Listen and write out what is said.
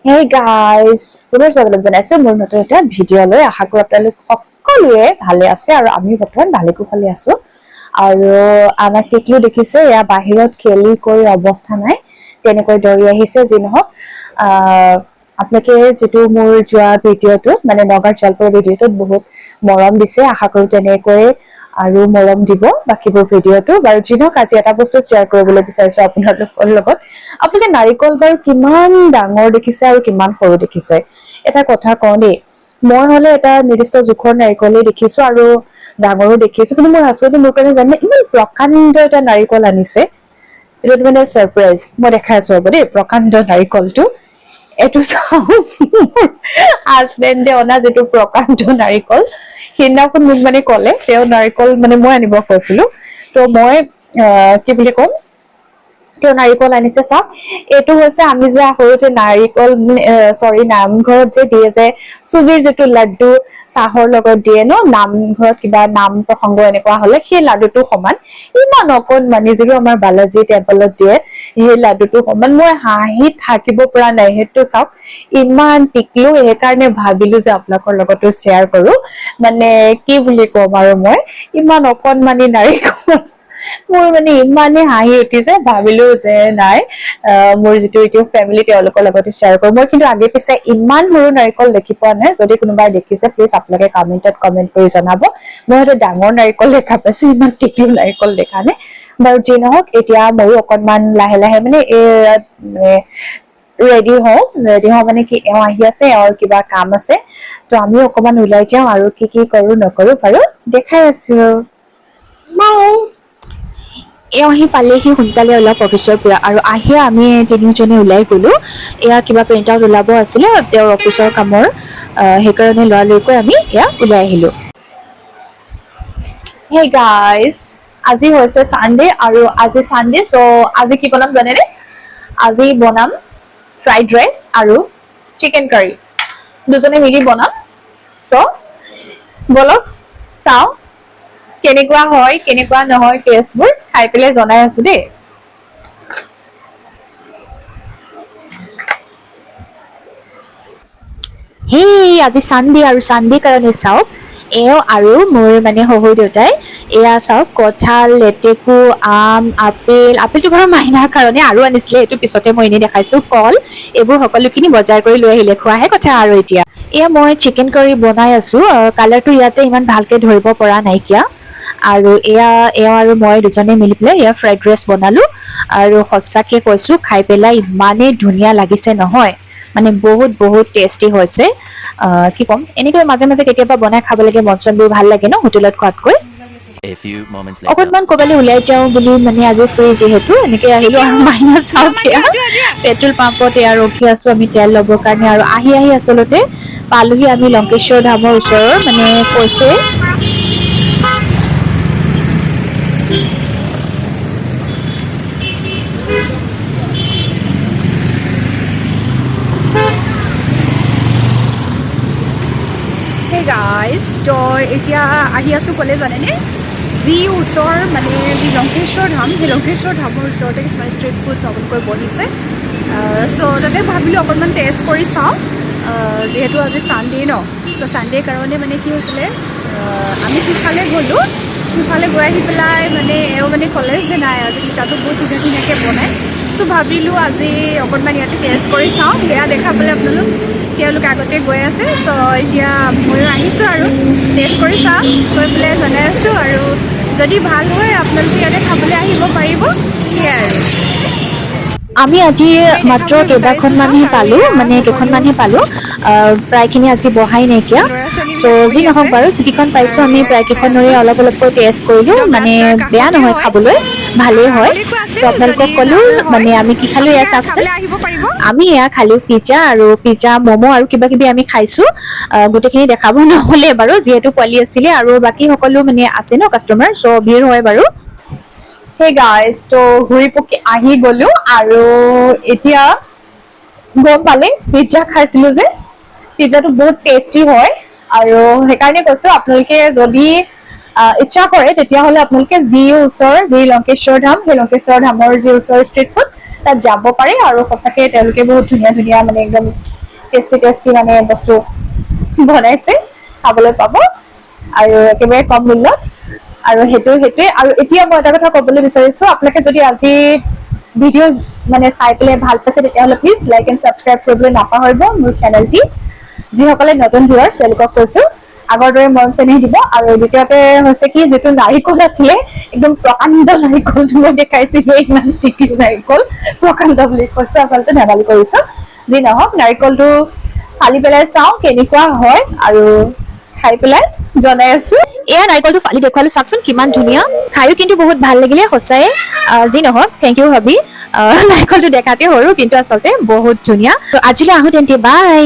Hey guys, পুনৰ স্বাগতম জনাইছো মোৰ নতুন এটা ভিডিঅ'লৈ। আশা কৰো আপোনালোক সকলোৱে ভালে আছে আৰু আমিও বৰ্তমান ভালে কুশলে আছো। আৰু আমাৰ টিকলু দেখিছে এয়া বাহিৰত খেলি কৰি অৱস্থা নাই, তেনেকৈ দৌৰি আহিছে। যি নহওক আপোনালোকে যেটো মোৰ যোৱা ভিডিঅ'টো মানে নগাঁৱৰ জলপৰ ভিডিঅ'টোত বহুত মৰম দিছে, আশা কৰো তেনেকৈ আৰু মৰম দিব বাকিবোৰ ভিডিঅ'টো। বাৰু যি নহওক আজি এটা বস্তু শ্বেয়াৰ কৰিবলৈ বিচাৰিছো আপোনালোকৰ লগত। আপোনালোকে নাৰিকল বাৰু কিমান ডাঙৰ দেখিছে আৰু কিমান সৰু দেখিছে। এটা কথা কওঁ দেই, মই হলে এটা নিৰ্দিষ্ট জোখৰ নাৰিকলেই দেখিছো আৰু ডাঙৰো দেখিছো, কিন্তু মোৰ হাজবেণ্ডে মোৰ কাৰণে জানে ইমান প্ৰকাণ্ড এটা নাৰিকল আনিছে। এইটো মানে ছাৰপ্ৰাইজ। মই দেখাই আছো ৰ'ব দেই প্ৰকাণ্ড নাৰিকলটো। এইটো চাওক, হাজবেণ্ডে অনা যিটো প্ৰকাণ্ড নাৰিকল। সেইদিনাখন মোক মানে ক'লে তেওঁ নাৰিকল মানে মই আনিব কৈছিলো, ত' মই কি বুলি ক'ম, তেওঁ নাৰিকল আনিছে। চাওক, এইটো হৈছে আমি যে সৰুতে নাৰিকল নামঘৰত যে দিয়ে যে চুজিৰ যিটো লাড্ডু চাহৰ লগত দিয়ে ন, নামঘৰত কিবা নাম প্ৰসংগ এনেকুৱা হলে সেই লাডুটো সমান, ইমান অকণমানি যিটো আমাৰ বালাজী টেম্পলত দিয়ে সেই লাডুটো সমান। মই হাঁহিত থাকিব পৰা নাই। সেইটো চাওক ইমান টিকলো, সেইকাৰণে ভাবিলো যে আপোনালোকৰ লগতো শ্বেয়াৰ কৰো। মানে কি বুলি কম আৰু, মই ইমান অকণমানি নাৰিকল মোৰ মানে ইমানে হাঁহি উঠিছে, ভাবিলো যে নাই মোৰ যিটো ইউটিউব ফেমিলি তেওঁলোকৰ লগতে শ্বেয়াৰ কৰো। মই কিন্তু আগে পিছে ইমান সৰু নাৰিকল দেখি পোৱা নাই। যদি কোনোবাই দেখিছে প্লিজ আপোনালোকে কমেন্টত কমেন্ট কৰি জনাব। মই হয়তো ডাঙৰ নাৰিকল দেখা পাইছো, ইমান টিকলো নাৰিকল দেখা নাই। বাৰু যি নহওক, এতিয়া ময়ো অকনমান লাহে লাহে মানে ৰেডি হওঁ মানে কি, এওঁ আহি আছে, এওঁৰ কিবা কাম আছে, ত আমিও অকমান ওলাই যাওঁ আৰু কি কি কৰো নকৰো বাৰু দেখাই আছো। এওঁ আহি পালেহি সোনকালে অলপ অফিচৰ পৰা, আৰু আহিয়ে আমি তিনিওজনে ওলাই গলো। এয়া কিবা প্ৰিণ্ট আউট ওলাব আছিলে তেওঁৰ অফিচৰ কামৰ, সেইকাৰণে লৰালৰিকৈ আমি এয়া ওলাই আহিলো। Hey guys, আজি হৈছে চানডে আৰু আজি চানডে, চ' আজি কি বনাম জানেনে? আজি বনাম ফ্ৰাইড ৰাইচ আৰু চিকেন কাৰী, দুজনে মিলি বনাম। চ' বলক চাওঁ কেনেকুৱা হয় কেনেকুৱা নহয়, টেষ্টবোৰ খাই পেলাই জনাই আছো দেই। হেই আজি চানডে, আৰু চানডে কাৰণে চাওক এওঁ আৰু মোৰ মানে শহুৰ দেউতাই এয়া চাওক কঁঠাল, লেটেকু, আম, আপেলটো বাৰু মাইনাৰ কাৰণে আৰু আনিছিলে, এইটো পিছতে মই এনেই দেখাইছো। কল, এইবোৰ সকলোখিনি বজাৰ কৰি লৈ আহিলে, খোৱাহে কথা আৰু এতিয়া। এয়া মই চিকেন কাৰী বনাই আছো। কালাৰটো ইয়াতে ইমান ভালকে ধৰিব পৰা নাইকিয়া। আৰু এয়া এওঁ আৰু মই দুজনে মিলি পেলাই এয়া ফ্ৰাইড ৰাইচ বনালো। আৰু সঁচাকে কৈছো খাই পেলাই ইমানেই ধুনীয়া লাগিছে নহয়, মানে বহুত বহুত টেষ্টি হৈছে। কি ক'ম, এনেকৈ মাজে মাজে কেতিয়াবা বনাই খাব লাগে, মন চনবোৰ ভাল লাগে ন হোটেলত খোৱাতকৈ। A few moments later. অকনমান ক'বালৈ ওলাই যাওঁ বুলি মানে আজি ফ্ৰী যিহেতু এনেকে আহিলো। আৰু মাইনা চাওক এয়া পেট্ৰল পাম্পত এয়া ৰখি আছো আমি তেল ল'বৰ কাৰণে। আৰু আহি আহি আচলতে পালোহি আমি লংকেশ্বৰ ধামৰ ওচৰৰ, মানে কৈছোৱে Hey guys, তো এতিয়া আহি আছো ক'লে জানেনে, যি ওচৰ মানে যি লংকেশ্বৰ ধাম, সেই লংকেশ্বৰ ধামৰ ওচৰতে কিছুমান ষ্ট্ৰীট ফুড নতুনকৈ বহিছে। চ' তাতে ভাবিলোঁ অকণমান টেষ্ট কৰি চাওঁ, যিহেতু আজি চানডে ন, তো চানডে কাৰণে মানে কি হৈছিলে, আমি সিফালে গ'লোঁ, সিফালে গৈ আহি পেলাই মানে এওঁ মানে ক'লে যে নাই আজি তাতো বহুত ধুনীয়া ধুনীয়াকৈ বনায়। চ' ভাবিলোঁ আজি অকণমান ইয়াতে টেষ্ট কৰি চাওঁ। সেয়া দেখা পালে তেওঁলোক আগতে গৈ আছে। চ' এতিয়া ময়ো আহিছোঁ আৰু টেষ্ট কৰি চাওঁ, গৈ পেলাই জনাই আছোঁ। আৰু যদি ভাল হয় আপোনালোকে ইয়াতে খাবলৈ আহিব পাৰিব, সেয়াই আৰু। আমি আজি মাত্ৰ কেইখনমানহে পালোঁ, প্ৰায়খিনি আজি বহাই নাইকিয়া। চ' যি নহওক বাৰু, যিকেইখন পাইছোঁ আমি প্ৰায়কেইখনৰে অলপ অলপকৈ টেষ্ট কৰিলোঁ, মানে বেয়া নহয়, খাবলৈ ভালেই হয়। চ' আপোনালোকক ক'লো মানে আমি কি খালোঁ এয়া চাওকচোন। আমি এয়া খালোঁ পিজ্জা, ম'ম' আৰু কিবা কিবি আমি খাইছোঁ। গোটেইখিনি দেখাব নহ'লে বাৰু, যিহেতু পোৱালি আছিলে আৰু বাকী সকলো মানে আছে ন কাষ্টমাৰ, চ' ভিৰ হয় বাৰু। Hey guys, তো ঘূৰি পকি আহি গলো আৰু এতিয়া গম পালে পিজ্জা খাইছিলো যে, পিজ্জাটো বহুত টেষ্টি হয়। আৰু সেইকাৰণে কৈছো আপোনালোকে যদি ইচ্ছা কৰে তেতিয়াহ'লে আপোনালোকে যি লংকেশ্বৰ ধাম, সেই লংকেশ্বৰ ধামৰ যি ওচৰৰ ষ্ট্ৰীট ফুড তাত যাব পাৰে। আৰু সঁচাকে তেওঁলোকে বহুত ধুনীয়া ধুনীয়া মানে একদম টেষ্টি মানে বস্তু বনাইছে, খাবলৈ পাব আৰু একেবাৰে কম মূল্যত। আৰু সেইটোৱে। আৰু এতিয়া মই এটা কথা ক'বলৈ বিচাৰিছো, আপোনালোকে যদি আজি ভিডিঅ' মানে চাই পেলাই ভাল পাইছে তেতিয়াহ'লে প্লিজ লাইক এণ্ড ছাবস্ক্ৰাইব কৰিবলৈ নাপাহৰিব মোৰ চেনেলটি। যিসকলে নতুন ভিউৱাৰ্ছ তেওঁলোকক কৈছো আগৰ দৰে মৰম চেনেহ দিব। আৰু দ্বিতীয়তে হৈছে কি, যিটো নাৰিকল আছিলে একদম প্ৰকাণ্ড নাৰিকলটো মই দেখাইছিলো, ইমান টিকি নাৰিকল, প্ৰকাণ্ড বুলি কৈছো, আচলতে ধেমালি কৰিছো। যি নহওক, নাৰিকলটো ফালি পেলাই চাওঁ কেনেকুৱা হয় আৰু খাই পেলাই জনাই আছো। এয়া নাৰিকলটো ফালি দেখুৱালো, চাওকচোন কিমান ধুনীয়া, খায়ো কিন্তু বহুত ভাল লাগিলে সঁচাই। যি নহওক, থেংক ইউ ভাবি। নাৰিকলটো দেখাতে সৰু কিন্তু আচলতে বহুত ধুনীয়া। আজিলৈ আহো তেন্তে, বাই।